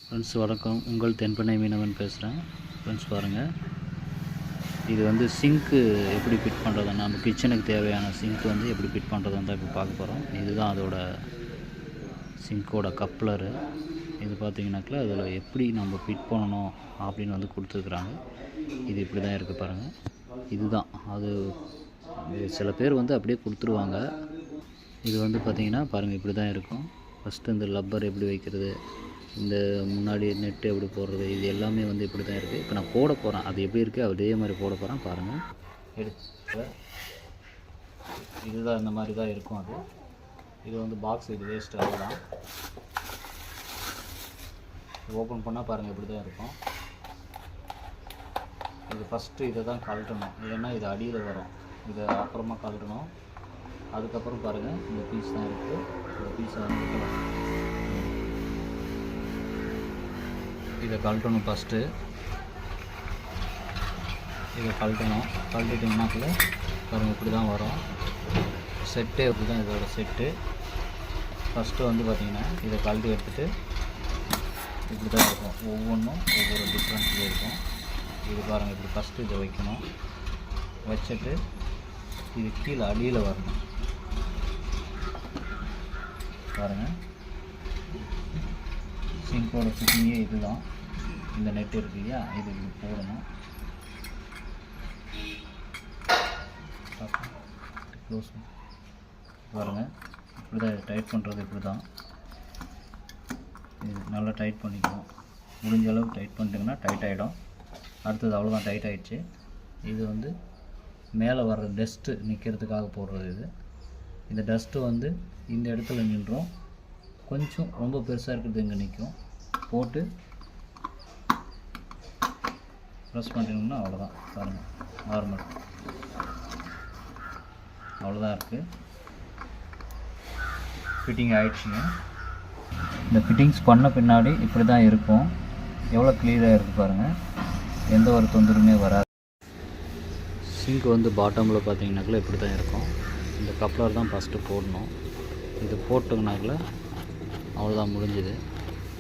Friends வணக்கம், உங்கள் தென்பெண்ணை மீனவன் பேசுகிறேன். ஃப்ரெண்ட்ஸ் பாருங்கள், இது வந்து சிங்க்கு எப்படி ஃபிட் பண்ணுறது, நம்ம கிச்சனுக்கு தேவையான சிங்க்கு வந்து எப்படி ஃபிட் பண்ணுறதுன்னு தான் இப்போ பார்க்க போகிறோம். இதுதான் அதோட சிங்க்கோட கப்ளரு. இது பார்த்திங்கனாக்கா அதில் எப்படி நம்ம ஃபிட் பண்ணணும் அப்படின்னு வந்து கொடுத்துருக்குறாங்க. இது இப்படி தான் இருக்குது பாருங்கள். இதுதான் அது. சில பேர் வந்து அப்படியே கொடுத்துருவாங்க. இது வந்து பார்த்திங்கன்னா பாருங்கள், இப்படி தான் இருக்கும். ஃபஸ்ட்டு இந்த லப்பர் எப்படி வைக்கிறது, இந்த முன்னாடி நெட்டு எப்படி போடுறது, இது எல்லாமே வந்து இப்படி தான் இருக்குது. இப்போ நான் போட போகிறேன், அது எப்படி இருக்குது அதே மாதிரி போட போகிறேன் பாருங்கள். இதுதான் இந்த மாதிரி தான் இருக்கும். அது இது வந்து பாக்ஸ், இது வேஸ்ட்டு, அதுதான். ஓப்பன் பண்ணால் பாருங்கள் இப்படி தான் இருக்கும். இது ஃபஸ்ட்டு இதை தான் கழட்டணும், இல்லைன்னா இது அடியில் வரும். இதை அப்புறமா கழட்டணும். அதுக்கப்புறம் பாருங்கள், இந்த பீஸ் தான் இருக்குது. இந்த பீஸை வந்து இதை கழட்டணும். ஃபஸ்ட்டு இதை கழட்டணும். கழட்டிட்டிங்கனாக்குள்ள பாருங்கள் இப்படி தான் வரும். செட்டே இப்படி தான் இதோட செட்டு. ஃபஸ்ட்டு வந்து பார்த்திங்கன்னா இதை கழட்டி எடுத்துகிட்டு இப்படி தான் இருக்கும். ஒவ்வொன்றும் ஒவ்வொரு டிஃப்ரென்ஸில் இருக்கும். இது பாருங்கள், இப்படி ஃபஸ்ட்டு இதை வைக்கணும். வச்சுட்டு இது கீழே அடியில் வரணும் பாருங்கள். சிங்கோட ஃபிட்டிங்கே இதுதான். இந்த நெட் இருக்கு இல்லையா, இது இப்படி போடணும். க்ளோஸ் பாருங்கள், இப்படி தான் டைட் பண்ணுறது. இப்படி தான் இது நல்லா டைட் பண்ணிக்கணும். முடிஞ்ச அளவு டைட் பண்ணிட்டிங்கன்னா டைட் ஆகிடும். அடுத்தது அவ்வளோதான், டைட் ஆகிடுச்சு. இது வந்து மேலே வர்ற டஸ்ட்டு நிற்கிறதுக்காக போடுறது. இது இந்த டஸ்ட்டு வந்து இந்த இடத்துல நின்றோம். கொஞ்சம் ரொம்ப பெருசாக இருக்கிறது இங்கே நிற்கும். போட்டு ப்ரெஸ் பண்ணிட்டோம்னா அவ்வளோதான். பாருங்கள், நார்மல் அவ்வளோதான் இருக்குது. ஃபிட்டிங் ஆகிடுச்சிங்க. இந்த ஃபிட்டிங்ஸ் பண்ண பின்னாடி இப்படி தான் இருக்கும். எவ்வளோ க்ளியராக இருக்குது பாருங்கள், எந்த ஒரு தொந்தரவுமே வராது. சிங்க் வந்து பாட்டமில் பார்த்தீங்கன்னாக்குள்ள இப்படி தான் இருக்கும். இந்த கப்ளர் தான் ஃபஸ்ட்டு போடணும். இது போட்டோங்கனாக்குள்ள அவ்வளோதான், முடிஞ்சுது.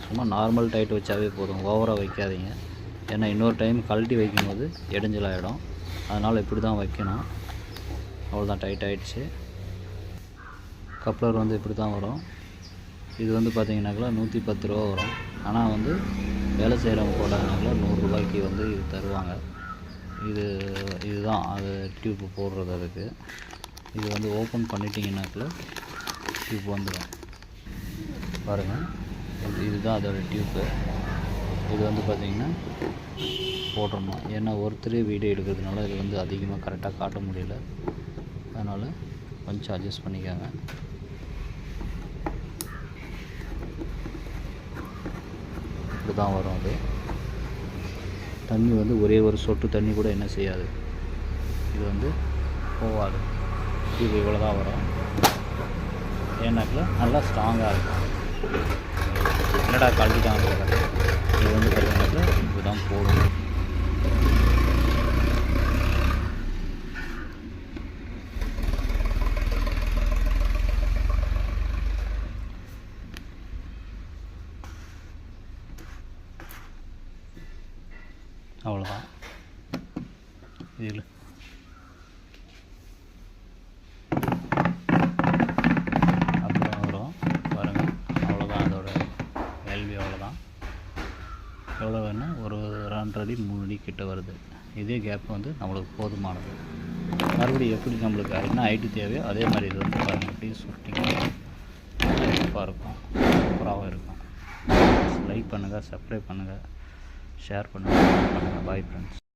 சும்மா நார்மல் டைட் வச்சாவே போதும், ஓவராக வைக்காதீங்க. ஏன்னா இன்னொரு டைம் கழட்டி வைக்கும்போது இடைஞ்சலாகிடும். அதனால் இப்படி தான் வைக்கணும். அவ்வளோதான், டைட் ஆகிடுச்சு. கப்ளர் வந்து இப்படி தான் வரும். இது வந்து பார்த்திங்கனாக்குள்ள 110 ரூபா வரும். ஆனால் வந்து வேலை செய்கிறவங்க போட்டாங்கனாக்குள்ள 100 ரூபாய்க்கு வந்து இது தருவாங்க. இதுதான் அது டியூப்பு போடுறது. அதுக்கு இது வந்து ஓப்பன் பண்ணிட்டீங்கன்னாக்குள்ள டியூப் வந்துடும் பாருங்கள். இதுதான் அதோட டியூப்பு. இது வந்து பார்த்திங்கன்னா போட்டுடணும். ஏன்னா ஒருத்தரே வீடியோ எடுக்கிறதுனால இது வந்து அதிகமாக கரெக்டாக காட்ட முடியல. அதனால் கொஞ்சம் அட்ஜஸ்ட் பண்ணிக்கோங்க. இப்படி தான் வரும். அது தண்ணி வந்து ஒரே ஒரு சொட்டு தண்ணி கூட என்ன செய்யாது, இது வந்து போகாது. இது இவ்வளோ தான் வரும். ஏன்னாக்கில் நல்லா ஸ்ட்ராங்காக இருக்கும். என்னடா கழட்டிட்டாங்க. இது வந்து பார்த்தீங்கன்னாக்கா இப்படி தான் போடணும். அவ்வளோதான். இதில் அப்புறம் வரும் பாருங்கள். அவ்வளோதான் அதோட வேல்வி. அவ்வளோதான். எவ்வளோ வேணும், ஒரு 2.5 அடி 3 அடி கிட்ட வருது. இதே கேப் வந்து நம்மளுக்கு போதுமானது. மறுபடியும் எப்படி நம்மளுக்கு என்ன ஹைட்டு தேவையோ அதே மாதிரி இது வந்து பாருங்கள், எப்படி சுட்டிங்க சூப்பராக இருக்கும், சூப்பராகவும் இருக்கும். லைக் பண்ணுங்கள், சப்ஸ்கிரைப் பண்ணுங்கள், ஷேர் பண்ணுங்கள். Bye friends.